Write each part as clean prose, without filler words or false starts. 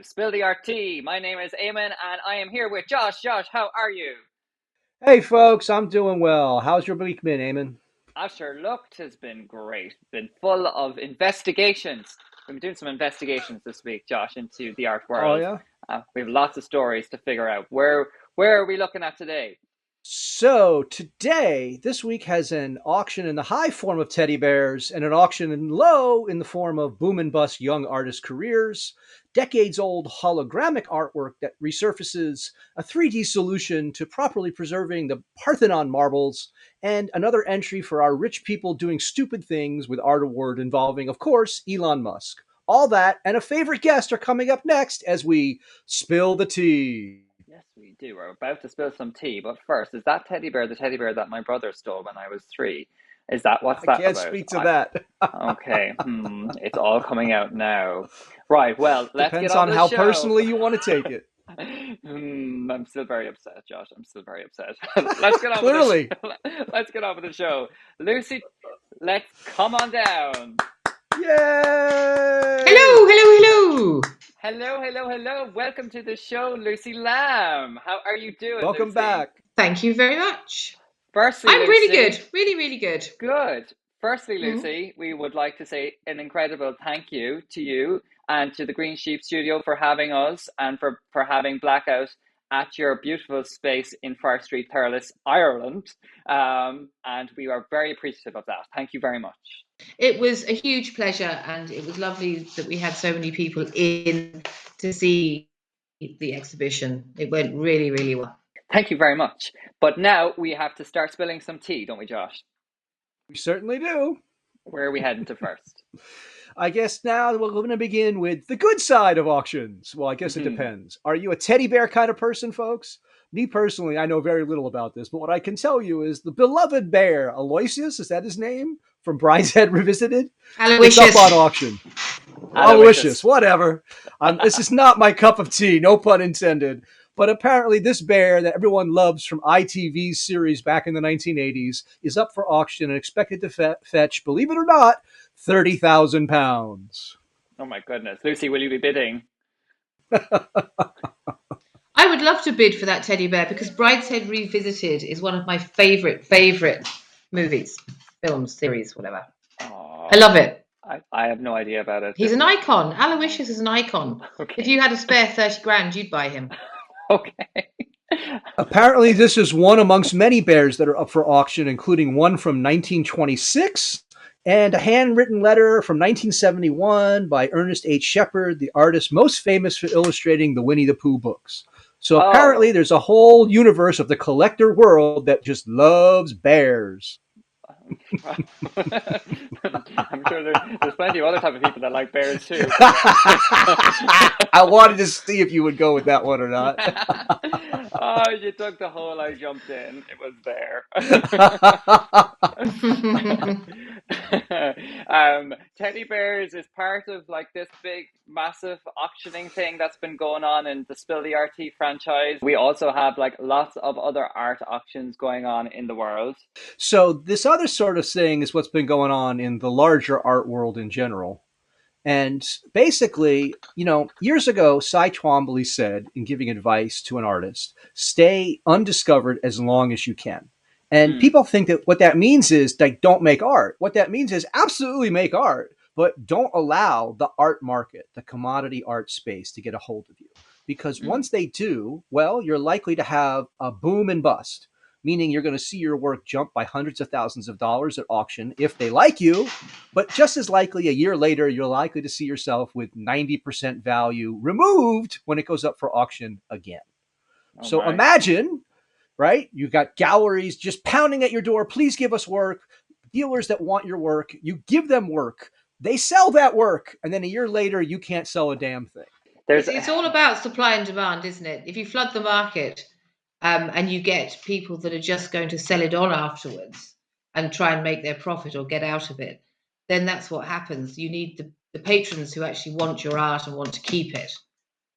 to Spill the Art Tea. My name is Eamon and I am here with Josh. Josh, how are you? Hey folks, I'm doing well. How's your week been, Eamon? I've sure looked has been great. Been full of investigations. We've been doing some investigations this week, Josh, into the art Oh world. yeah. We have lots of stories to figure out. Where are we looking at today? So today, this week has an auction in the high form of teddy bears and an auction in low in the form of boom and bust young artist careers, decades old hologramic artwork that resurfaces, a 3D solution to properly preserving the Parthenon marbles, and another entry for our rich people doing stupid things with art award involving, of course, Elon Musk. All that and a favorite guest are coming up next as we spill the tea. Yes, we do. We're about to spill some tea, but first, is that teddy bear the teddy bear that my brother stole when I was 3? Is that what's I that can't about? speak to that. Okay, it's all coming out now. Right, well, let's get Depends on on with the how show. personally you want to take it. I'm still very upset, Josh. I'm still very upset. Let's get on with the Clearly. show. Let's get on with the show. Lucy, let's come on down. Yay! Hello, hello, hello. Hello, hello, hello. Welcome to the show, Lucy Lambe. How are you doing, Welcome Lucy? back. Thank you very much. Firstly, I'm really Lucy, good. Really, really good. good. Firstly, Mm. Lucy, we would like to say an incredible thank you to you and to the Green Sheep Studio for having us and for having Blackout at your beautiful space in Far Street, Thurles, Ireland. And we are very appreciative of that. Thank you very much. It was a huge pleasure, and it was lovely that we had so many people in to see the exhibition. It went really, really well. Thank you very much. But now we have to start spilling some tea, don't we, Josh? We certainly do. Where are we heading to first? I guess now we're going to begin with the good side of auctions. Well, I guess it Mhm. depends. Are you a teddy bear kind of person, folks? Me personally, I know very little about this, but what I can tell you is the beloved bear, Aloysius, is that his name? From Brideshead Revisited? It's up Aloysius. on auction. Aloysius, Aloysius. whatever. This is not my cup of tea, no pun intended. But apparently, this bear that everyone loves from ITV's series back in the 1980s is up for auction and expected to fetch, believe it or not, £30,000. Oh my goodness. Lucy, will you be bidding? I would love to bid for that teddy bear because Brideshead Revisited is one of my favorite movies, films, series, whatever. I Oh, love it. I have no idea about it. He's This an is icon. Aloysius is an icon. If okay. you had a spare 30 grand, you'd buy him. Okay. Apparently, this is one amongst many bears that are up for auction, including one from 1926 and a handwritten letter from 1971 by Ernest H. Shepard, the artist most famous for illustrating the Winnie the Pooh books. So apparently, Oh, there's a whole universe of the collector world that just loves bears. I'm sure there's plenty of other type of people that like bears too. I wanted to see if you would go with that one or not. Oh, you took the hole I jumped in. It was there. Teddy bears is part of like this big, massive auctioning thing that's been going on in the Spill the RT franchise. We also have like lots of other art auctions going on in the world. So this other sort of thing is what's been going on in the larger art world in general. And basically, years ago, Cy Twombly said in giving advice to an artist, stay undiscovered as long as you can. And Mm, people think that what that means is like, don't make art. What that means is absolutely make art, but don't allow the art market, the commodity art space to get a hold of you. Because mm, once they do, well, you're likely to have a boom and bust, meaning you're going to see your work jump by hundreds of thousands of dollars at auction if they like you, but just as likely, a year later, you're likely to see yourself with 90% value removed when it goes up for auction again. oh So my. imagine, right? You've got galleries just pounding at your door. Please give us work. Dealers that want your work. You give them work. They sell that work. And then a year later, you can't sell a damn thing. There's It's all about supply and demand, isn't it? If you flood the market, and you get people that are just going to sell it on afterwards and try and make their profit or get out of it, then that's what happens. You need the patrons who actually want your art and want to keep it.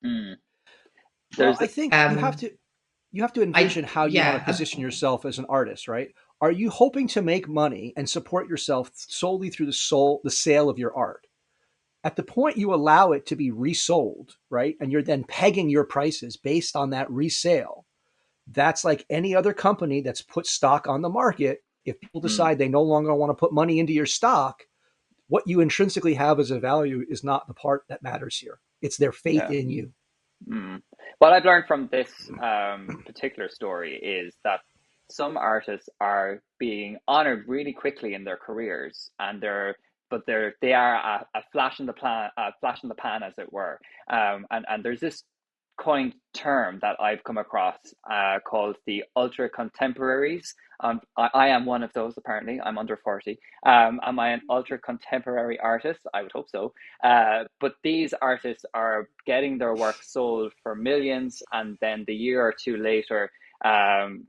mm, Well, there's I think you have Um, to you have to I envision how you want to yeah, position yourself as an artist, right? Are you hoping to make money and support yourself solely through the sale of your art? At the point you allow it to be resold, right, and you're then pegging your prices based on that resale, that's like any other company that's put stock on the market. If people decide they no longer want to put money into your stock, what you intrinsically have as a value is not the part that matters here. It's their faith Yeah. in you. What I've learned from this particular story is that some artists are being honored really quickly in their careers, and they are a flash in the pan, as it were. And there's this coined term that I've come across called the ultra-contemporaries. I am one of those, apparently. I'm under 40. Am I an ultra-contemporary artist? I would hope so. But these artists are getting their work sold for millions, and then the year or two later,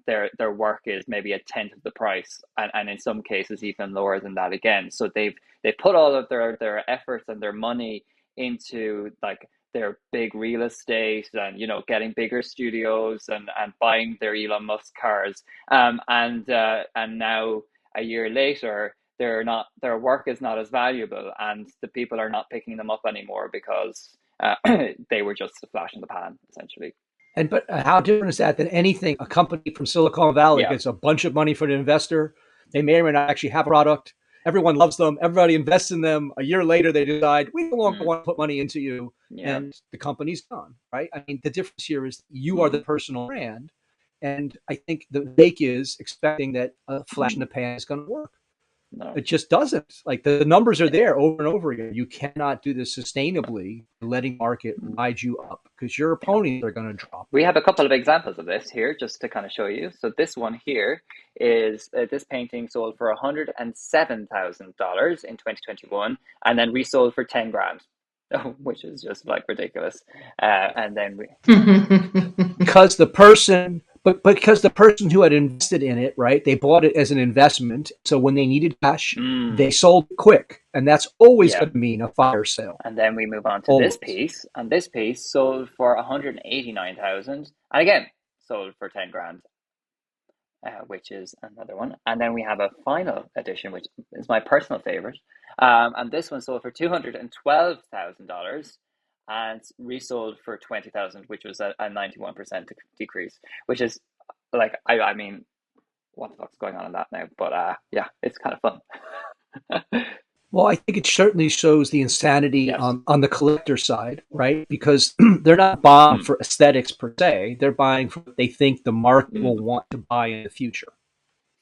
their work is maybe a tenth of the price, and in some cases even lower than that again. So they've put all of their efforts and their money into like their big real estate, and getting bigger studios, and buying their Elon Musk cars, and now a year later their work is not as valuable, and the people are not picking them up anymore because they were just a flash in the pan, essentially. But how different is that than anything a company from Silicon Valley Yeah. gets a bunch of money from an investor? They may or may not actually have a product. Everyone loves them. Everybody invests in them. A year later, they decide, we no longer want to put money into you. Yeah. And the company's gone, right? I mean, the difference here is you are the personal brand. And I think the mistake is expecting that a flash in the pan is going to work. No. It just doesn't. Like, the numbers are there over and over again. You cannot do this sustainably, letting market ride you up, because your opponents are going to drop. We have a couple of examples of this here, just to kind of show you. So this one here is this painting sold for $107,000 in 2021, and then resold for 10 grand, which is just like ridiculous. And then because the person who had invested in it, right, they bought it as an investment. So when they needed cash, they sold quick, and that's always going to mean a fire sale. And then we move on to this piece, and this piece sold for 189,000, and again sold for 10 grand, which is another one. And then we have a final edition, which is my personal favorite, and this one sold for $212,000 and resold for 20,000, which was a 91% decrease, which is like, I mean, what the fuck's going on in that now? But yeah, it's kind of fun. Well, I think it certainly shows the insanity on the collector side, right? Because they're not buying for aesthetics per se. They're buying for what they think the market will want to buy in the future,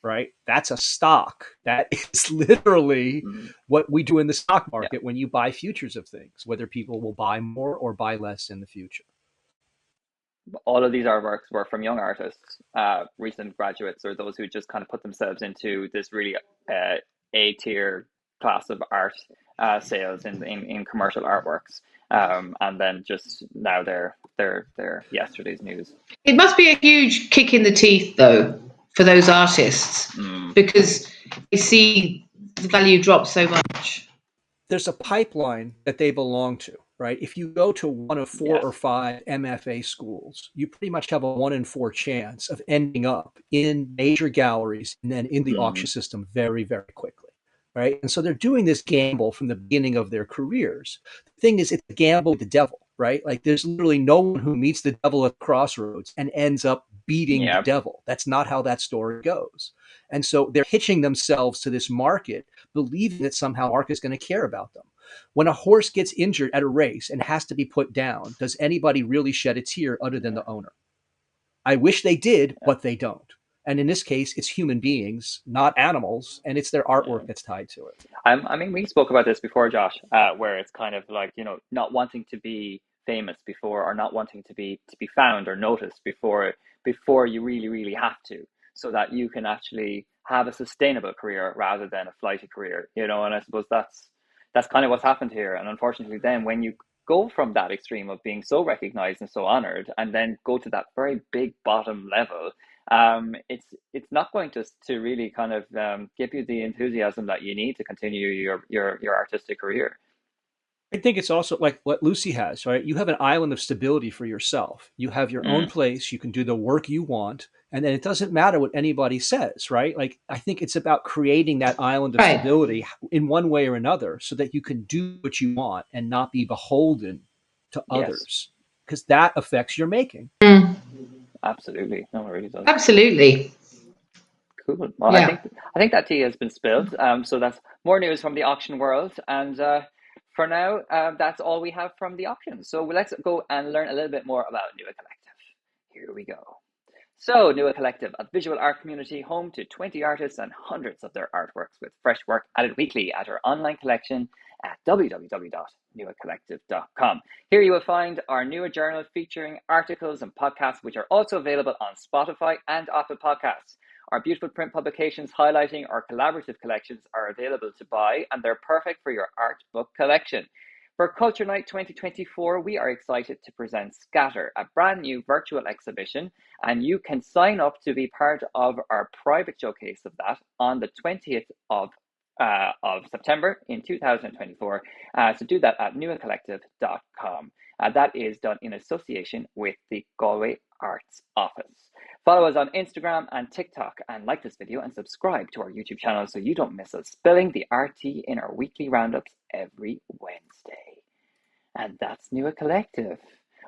right? That's a stock. That is literally what we do in the stock market when you buy futures of things, whether people will buy more or buy less in the future. All of these artworks were from young artists, recent graduates, or those who just kind of put themselves into this really A-tier class of art sales in commercial artworks, and then just now they're yesterday's news. It must be a huge kick in the teeth, though, for those artists, because they see the value drop so much. There's a pipeline that they belong to, right? If you go to one of 4 or 5 MFA schools, you pretty much have a 1 in 4 chance of ending up in major galleries and then in the auction system very, very quickly. Right. And so they're doing this gamble from the beginning of their careers. The thing is, it's a gamble with the devil, right? Like, there's literally no one who meets the devil at the crossroads and ends up beating the devil. That's not how that story goes. And so they're hitching themselves to this market, believing that somehow the market is going to care about them. When a horse gets injured at a race and has to be put down, does anybody really shed a tear other than the owner? I wish they did, but they don't. And in this case, it's human beings, not animals, and it's their artwork that's tied to it. I mean, we spoke about this before, Josh, where it's kind of like, not wanting to be famous before, or not wanting to be found or noticed before you really, really have to, so that you can actually have a sustainable career rather than a flighty career, and I suppose that's kind of what's happened here. And unfortunately, then when you go from that extreme of being so recognized and so honored, and then go to that very big bottom level, it's not going to really kind of give you the enthusiasm that you need to continue your artistic career. I think it's also like what Lucy has, right? You have an island of stability for yourself. You have your own place. You can do the work you want, And then it doesn't matter what anybody says, right? Like, I think it's about creating that island of Right. stability in one way or another so that you can do what you want and not be beholden to Yes. others, because that affects your making. Absolutely. No, it really does. Absolutely. Cool. Well, Yeah. I think that tea has been spilled. So that's more news from the auction world. And for now, that's all we have from the auction. So let's go and learn a little bit more about Nua Collective. Here we go. So, Nua Collective, a visual art community home to 20 artists and hundreds of their artworks with fresh work added weekly at our online collection at www.nuacollective.com. Here you will find our Nua journal featuring articles and podcasts, which are also available on Spotify and Apple Podcasts. Our beautiful print publications highlighting our collaborative collections are available to buy, and they're perfect for your art book collection. For Culture Night 2024, we are excited to present Scatter, a brand new virtual exhibition, and you can sign up to be part of our private showcase of that on the 20th of September in 2024. So do that at nuacollective.com. That is done in association with the Galway Arts Office. Follow us on Instagram and TikTok, and like this video and subscribe to our YouTube channel so you don't miss us spilling the RT in our weekly roundups every Wednesday. And that's Nua Collective.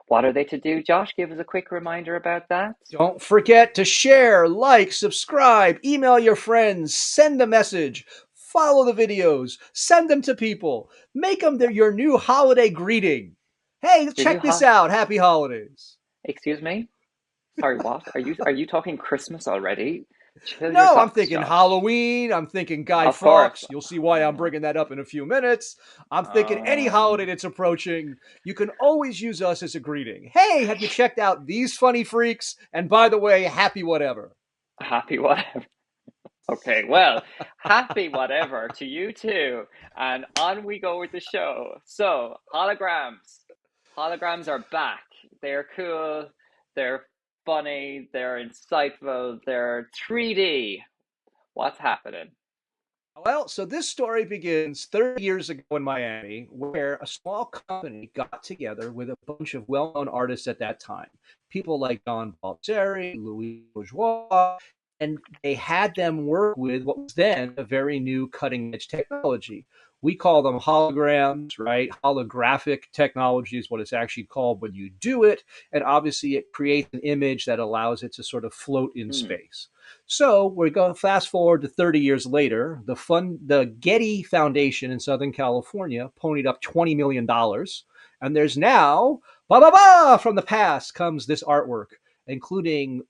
What are they to do, Josh? Give us a quick reminder about that. Don't forget to share, like, subscribe, email your friends, send a message, follow the videos, send them to people, make them your new holiday greeting. Hey, check this out. Happy holidays. Excuse me? Sorry, what? Are you talking Christmas already? No, I'm thinking Josh. Halloween. I'm thinking Guy Fawkes. You'll see why I'm bringing that up in a few minutes. I'm thinking any holiday that's approaching, you can always use us as a greeting. Hey, have you checked out these funny freaks? And by the way, happy whatever. Happy whatever. Okay, well, happy whatever to you too. And on we go with the show. So, holograms. Holograms are back. They're cool. They're funny. They're insightful. They're 3D. What's happening? Well, so this story begins 30 years ago in Miami, where a small company got together with a bunch of well-known artists at that time. People like Don Balzeri, Louis Bourgeois, and they had them work with what was then a very new cutting-edge technology. We call them holograms, right? Holographic technology is what it's actually called when you do it. And obviously it creates an image that allows it to sort of float in space. So we're going to fast forward to 30 years later. The Getty Foundation in Southern California ponied up $20 million. And there's now, from the past comes this artwork, including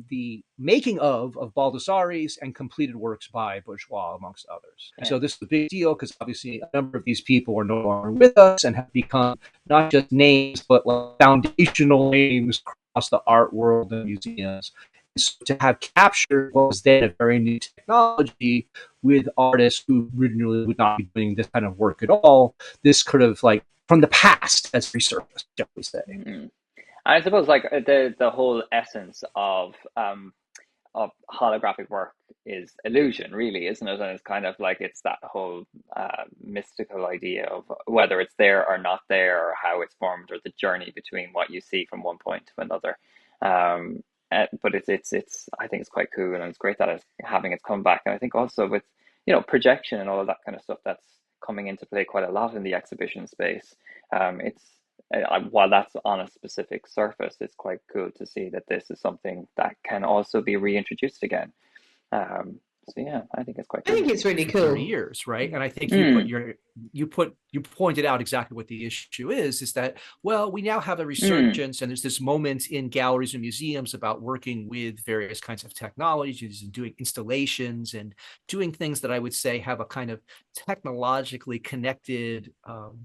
the making of Baldessari's and completed works by Bourgeois, amongst others. And so this is a big deal because obviously a number of these people are no longer with us and have become not just names, but like foundational names across the art world and museums. So to have captured what was then a very new technology with artists who originally would not be doing this kind of work at all, this could have like from the past has resurfaced, shall we say. Mm-hmm. I suppose like the whole essence of holographic work is illusion, really, isn't it? And it's kind of like it's that whole mystical idea of whether it's there or not there, or how it's formed, or the journey between what you see from one point to another. But it's I think it's quite cool, and it's great that it's having its comeback. And I think also with projection and all of that kind of stuff that's coming into play quite a lot in the exhibition space. While that's on a specific surface, it's quite cool to see that this is something that can also be reintroduced again. So yeah, I think it's quite cool. I think it's really cool. 30 years, right? And I think you pointed out exactly what the issue is that, well, we now have a resurgence and there's this moment in galleries and museums about working with various kinds of technologies and doing installations and doing things that I would say have a kind of technologically connected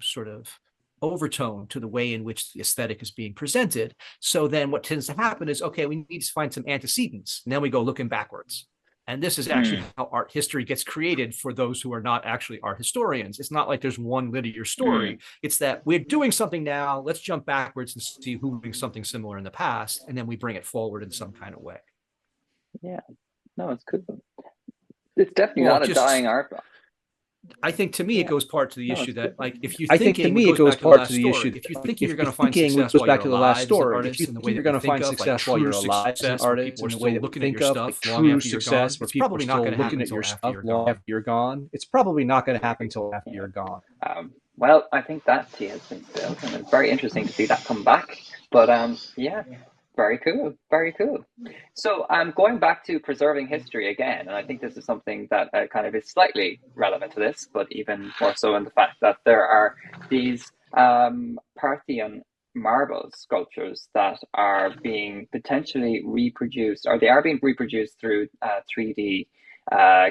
sort of overtone to the way in which the aesthetic is being presented. So then what tends to happen is, okay, we need to find some antecedents. And then we go looking backwards. And this is actually how art history gets created for those who are not actually art historians. It's not like there's one linear story. It's that we're doing something now. Let's jump backwards and see who doing something similar in the past. And then we bring it forward in some kind of way. Yeah, no, it's cool. It's definitely not a dying art. I think to me, it goes part to the issue that, like, if you're I think to thinking, me, it it goes goes back to the part last to the issue story. If you're that, thinking if you're going you're to find thinking, success goes while back you're to the last alive as an story, if artist you in the think way you're that we going to think find of, like success while true you're alive as an success where artist people are in the way still that we looking at think your of, stuff like long true after you're gone, success where it's people are probably not still going to happen looking at until your after stuff you're long gone. after you're gone, it's probably not going to happen until after you're gone. Well, I think that tea has been spilled, and it's very interesting to see that come back. But yeah, very cool, very cool. So going back to preserving history again, and I think this is something that kind of is slightly relevant to this, but even more so in the fact that there are these Parthenon marble sculptures that are being potentially reproduced, or they are being reproduced through 3D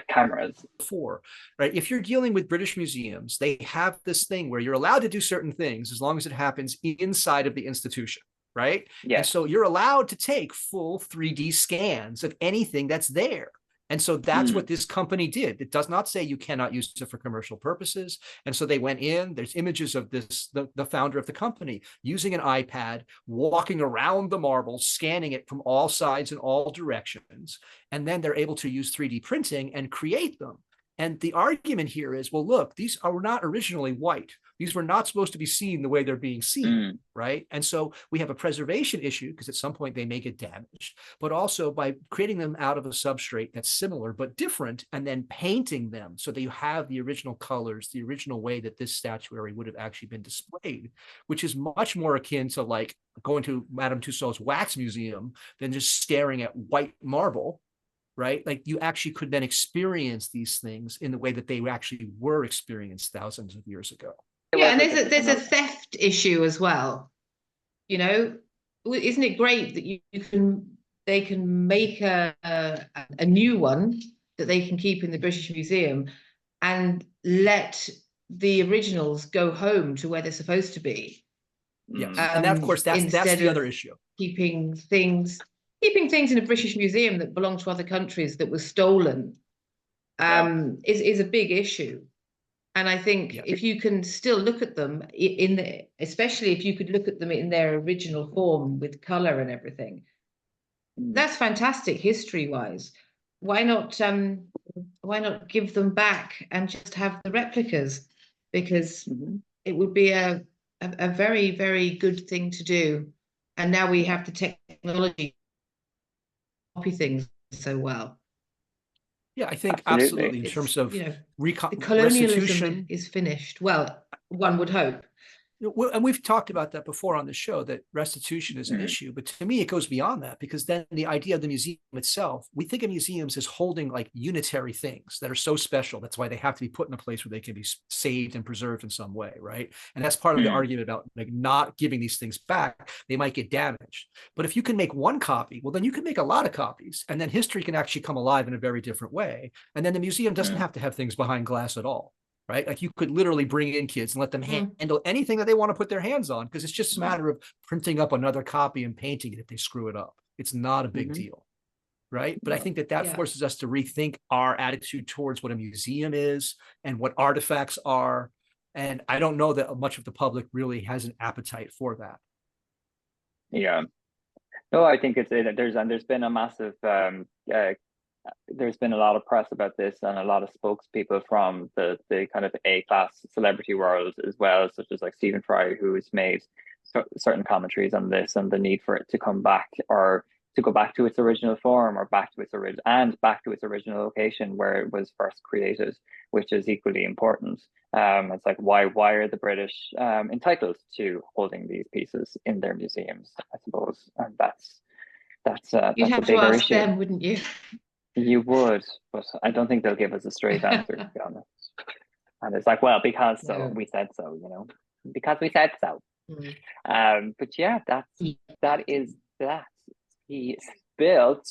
cameras. Before, right? If you're dealing with British museums, they have this thing where you're allowed to do certain things as long as it happens inside of the institution, right? Yes. And so you're allowed to take full 3D scans of anything that's there. And so that's what this company did. It does not say you cannot use it for commercial purposes. And so they went in, there's images of this, the founder of the company using an iPad, walking around the marble, scanning it from all sides and all directions. And then they're able to use 3D printing and create them. And the argument here is, well, look, these are not originally white. These were not supposed to be seen the way they're being seen, right? And so we have a preservation issue because at some point they may get damaged, but also by creating them out of a substrate that's similar but different and then painting them so that you have the original colors, the original way that this statuary would have actually been displayed, which is much more akin to like going to Madame Tussauds Wax Museum than just staring at white marble. Right? Like you actually could then experience these things in the way that they actually were experienced thousands of years ago. Yeah, and there's a theft issue as well. You know, isn't it great that they can make a new one that they can keep in the British Museum and let the originals go home to where they're supposed to be? Yes, and that, of course, that's the other issue. Keeping things in a British museum that belong to other countries that was stolen is a big issue. And I think if you can still look at them especially if you could look at them in their original form with color and everything, that's fantastic history-wise. Why not give them back and just have the replicas? Because it would be a very, very good thing to do. And now we have the technology copy things so well. Yeah, I think absolutely in terms of the colonialism restitution is finished. Well, one would hope. And we've talked about that before on the show, that restitution is an issue, but to me it goes beyond that, because then the idea of the museum itself, we think of museums as holding like unitary things that are so special. That's why they have to be put in a place where they can be saved and preserved in some way, right? And that's part of the argument about like not giving these things back. They might get damaged, but if you can make one copy, well, then you can make a lot of copies, and then history can actually come alive in a very different way. And then the museum doesn't have to have things behind glass at all. Right? Like you could literally bring in kids and let them handle anything that they want to put their hands on, because it's just a matter of printing up another copy and painting it if they screw it up. It's not a big deal. Right? But I think that forces us to rethink our attitude towards what a museum is and what artifacts are. And I don't know that much of the public really has an appetite for that. Yeah. No, I think there's been a massive there's been a lot of press about this, and a lot of spokespeople from the kind of A-class celebrity world as well, such as like Stephen Fry, who has made certain commentaries on this and the need for it to come back, or to go back to its original form, or back to its original location where it was first created, which is equally important. It's like, why are the British entitled to holding these pieces in their museums, I suppose, and that's You'd have to ask them, wouldn't you? You would, but I don't think they'll give us a straight answer, to be honest. And it's like, well, because we said so, because we said so. But yeah, that is that. He built,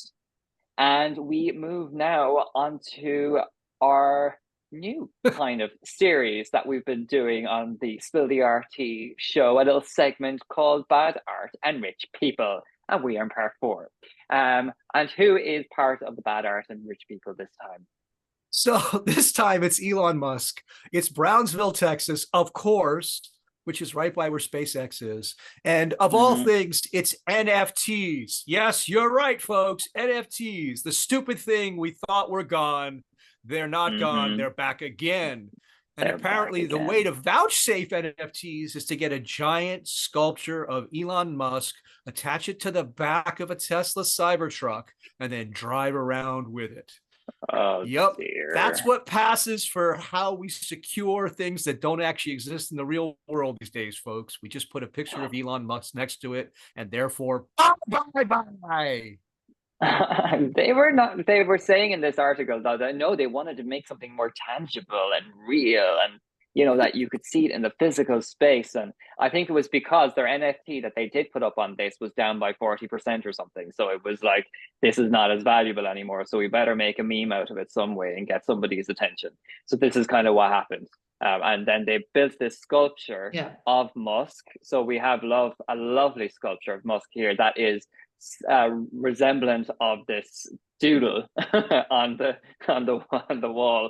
and we move now onto our new kind of series that we've been doing on the Spillthearttea show, a little segment called Bad Art and Rich People. And we are in part 4. And who is part of the bad art and rich people this time? So this time it's Elon Musk. It's Brownsville, Texas, of course, which is right by where SpaceX is. And of all things, it's NFTs. Yes, you're right, folks. NFTs, the stupid thing we thought were gone. They're not gone. They're back again. And They're back apparently the again. way to vouchsafe NFTs is to get a giant sculpture of Elon Musk, attach it to the back of a Tesla Cybertruck, and then drive around with it. Oh, Yep. dear. That's what passes for how we secure things that don't actually exist in the real world these days, folks. We just put a picture of Elon Musk next to it, and therefore, bye. They were saying in this article that no, they wanted to make something more tangible and real, and that you could see it in the physical space. And I think it was because their NFT that they did put up on this was down by 40% or something, so it was like, this is not as valuable anymore, so we better make a meme out of it some way and get somebody's attention. So this is kind of what happened. And then they built this sculpture of Musk. So we have a lovely sculpture of Musk here that is resemblant of this doodle on the wall.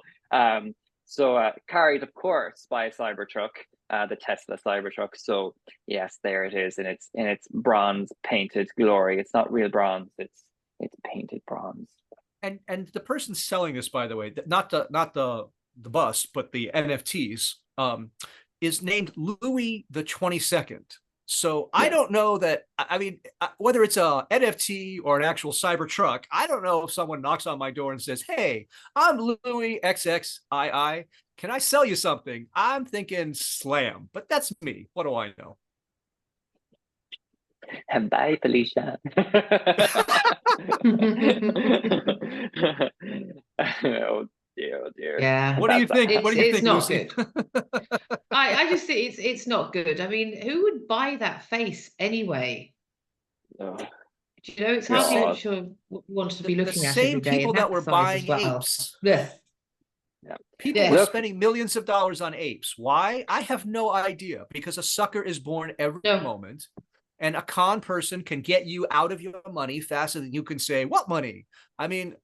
So carried, of course, by a Cybertruck, the Tesla Cybertruck. So yes, there it is in its bronze painted glory. It's not real bronze; it's painted bronze. And the person selling this, by the way, not the bust, but the NFTs, is named Louis the 22nd. So I don't know that, I mean, whether it's a NFT or an actual Cybertruck, I don't know if someone knocks on my door and says, hey, I'm Louis XXII. Can I sell you something? I'm thinking slam, but that's me. What do I know? And bye, Felicia. Oh dear. Yeah. What do you think? What do you think, not Lucy? Good. I just think it's not good. I mean, who would buy that face anyway? Oh, it's hardly sure want to be looking at every day. The same people that were buying apes. Yeah. People were spending millions of dollars on apes. Why? I have no idea, because a sucker is born every moment, and a con person can get you out of your money faster than you can say, what money? I mean,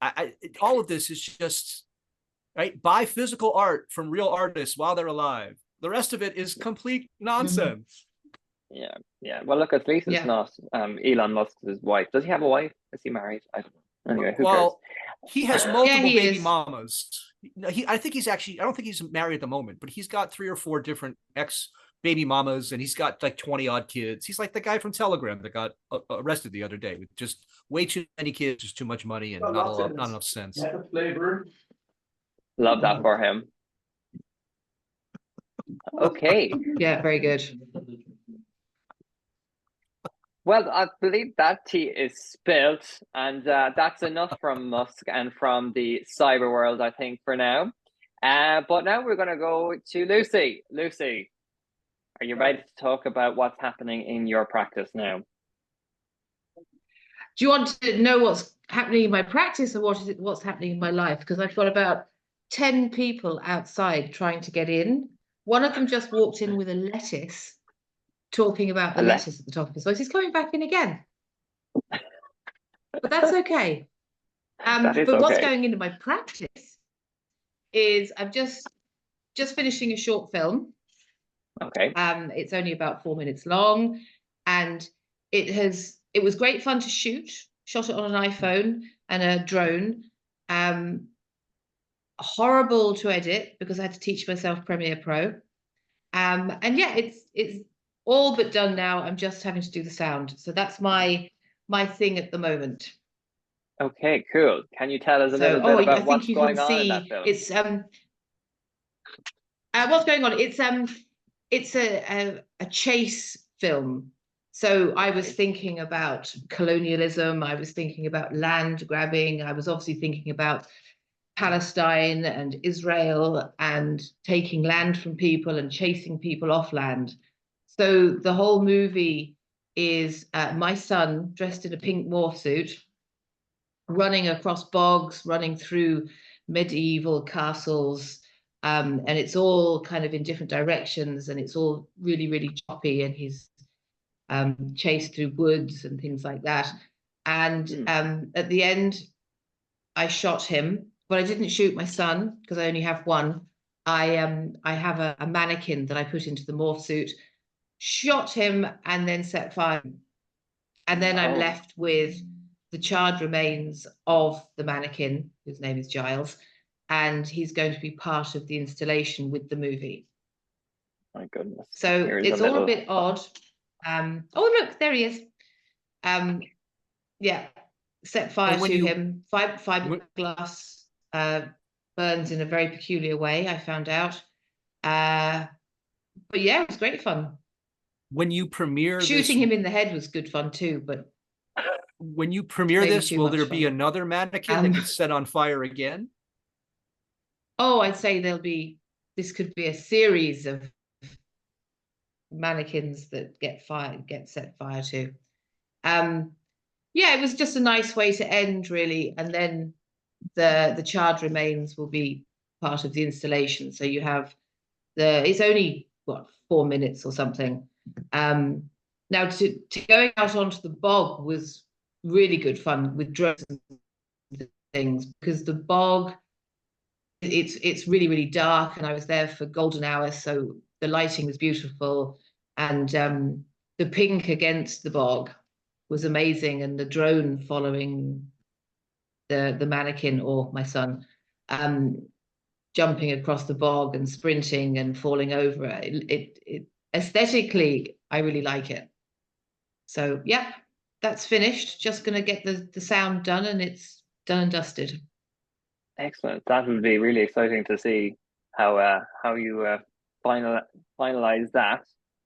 all of this is just, right? Buy physical art from real artists while they're alive. The rest of it is complete nonsense. Yeah. Well, look, at least it's not Elon Musk's wife. Does he have a wife? Is he married? I don't know. Anyway, who cares? He has multiple baby mamas. I don't think he's married at the moment, but he's got 3 or 4 different ex-baby mamas, and he's got like 20 odd kids. He's like the guy from Telegram that got arrested the other day with just way too many kids, just too much money, and not enough sense. Love that for him. Okay. Yeah, very good. Well, I believe that tea is spilled, and that's enough from Musk and from the cyber world, I think, for now. But now we're going to go to Lucy. Lucy, are you ready to talk about what's happening in your practice now? Do you want to know what's happening in my practice, or what's happening in my life? Because I've got about 10 people outside trying to get in. One of them just walked in with a lettuce, talking about the lettuce at the top of his voice. He's coming back in again, but that's okay. What's going into my practice is I'm just finishing a short film. Okay. It's only about 4 minutes long, and it was great fun to shoot. Shot it on an iPhone and a drone. Horrible to edit because I had to teach myself Premiere Pro. And yeah, it's all but done now. I'm just having to do the sound. So that's my thing at the moment. Okay, cool. Can you tell us a little bit about what's going on in that film? It's what's going on? It's a chase film. So I was thinking about colonialism. I was thinking about land grabbing. I was obviously thinking about Palestine and Israel and taking land from people and chasing people off land. So the whole movie is my son dressed in a pink morph suit, running across bogs, running through medieval castles, and it's all kind of in different directions, and it's all really, really choppy, and he's chased through woods and things like that. And at the end, I shot him, but I didn't shoot my son because I only have one. I have a mannequin that I put into the morph suit, shot him, and then set fire. And then I'm left with the charred remains of the mannequin, whose name is Giles, and he's going to be part of the installation with the movie. My goodness. So it's all a bit odd. Oh, look, there he is. Yeah, set fire to him. Fiberglass burns in a very peculiar way, I found out. But yeah, it was great fun. When you premiere shooting him in the head was good fun too, but when you premiere this, will there be another mannequin that gets set on fire again? Oh, I'd say this could be a series of mannequins that get set fire to. Yeah, it was just a nice way to end, really. And then the charred remains will be part of the installation. So you have it's only what, 4 minutes or something. Now to going out onto the bog was really good fun with drones and things, because the bog, it's really, really dark, and I was there for golden hour, so the lighting was beautiful, and the pink against the bog was amazing, and the drone following the mannequin, or my son, jumping across the bog and sprinting and falling over. It aesthetically, I really like it. So yeah, that's finished. Just going to get the sound done, and it's done and dusted. Excellent. That would be really exciting to see how you finalize that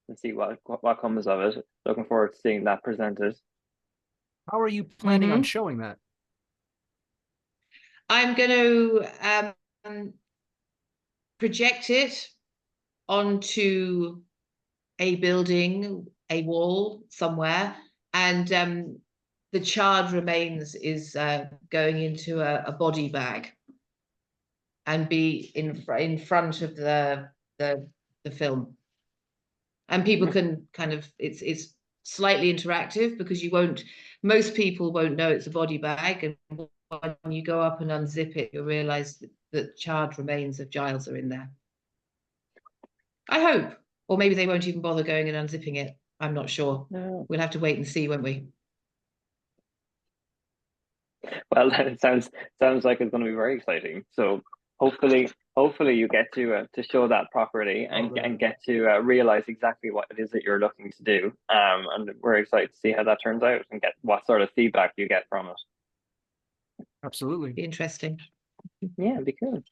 and see what comes of it. Looking forward to seeing that presented. How are you planning on showing that? I'm going to project it onto a building, a wall somewhere, and the charred remains is going into a body bag and be in front of the film, and people can kind of, it's slightly interactive, because most people won't know it's a body bag, and when you go up and unzip it, you'll realize that charred remains of Giles are in there. I hope. Or maybe they won't even bother going and unzipping it. I'm not sure. No. We'll have to wait and see, won't we? Well, it sounds like it's going to be very exciting. So hopefully you get to show that properly and get to realize exactly what it is that you're looking to do. And we're excited to see how that turns out and get what sort of feedback you get from it. Absolutely. Be interesting. Yeah, it'd be cool.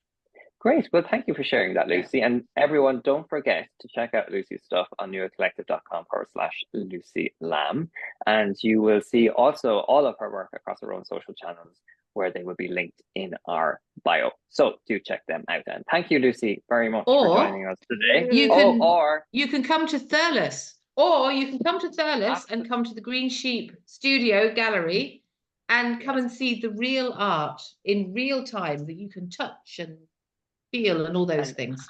Great. Well, thank you for sharing that, Lucy. And everyone, don't forget to check out Lucy's stuff on nuacollective.com/Lucy Lambe. And you will see also all of her work across her own social channels, where they will be linked in our bio. So do check them out. And thank you, Lucy, very much for joining us today. You can come to Thurles, or you can come to Thurles and come to the Green Sheep Studio Gallery and come and see the real art in real time that you can touch and feel and all those things.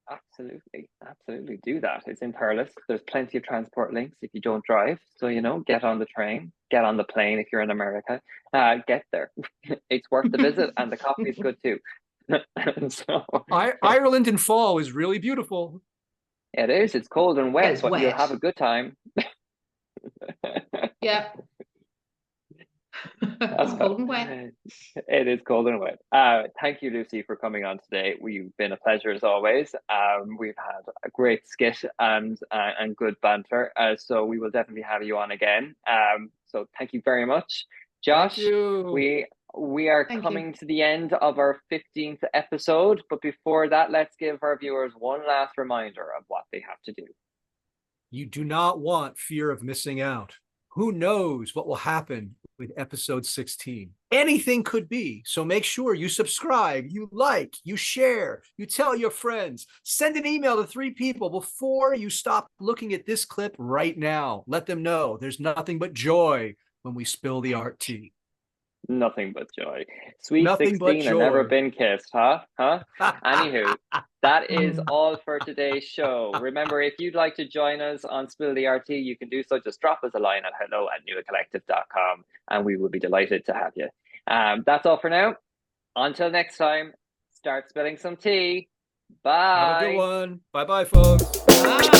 Absolutely do that. It's in Thurles. There's plenty of transport links if you don't drive. So, get on the train, get on the plane if you're in America, get there. It's worth the visit, and the coffee is good too. Ireland in fall is really beautiful. It is. It's cold and wet, but you'll have a good time. Yeah. It's cold and wet. It is cold and wet. Thank you, Lucy, for coming on today. You've been a pleasure as always. We've had a great skit and good banter. So we will definitely have you on again. So thank you very much, Josh. Thank you. We are coming to the end of our 15th episode, but before that, let's give our viewers one last reminder of what they have to do. You do not want fear of missing out. Who knows what will happen with episode 16? Anything could be. So make sure you subscribe, you like, you share, you tell your friends. Send an email to 3 people before you stop looking at this clip right now. Let them know there's nothing but joy when we spill the art tea. Nothing but joy. Sweet Nothing 16 and never been kissed, huh? Anywho, that is all for today's show. Remember, if you'd like to join us on Spill the RT, you can do so. Just drop us a line at hello@nuacollective.com and we will be delighted to have you. That's all for now. Until next time, start spilling some tea. Bye. Have a good one. Bye-bye, folks. Bye.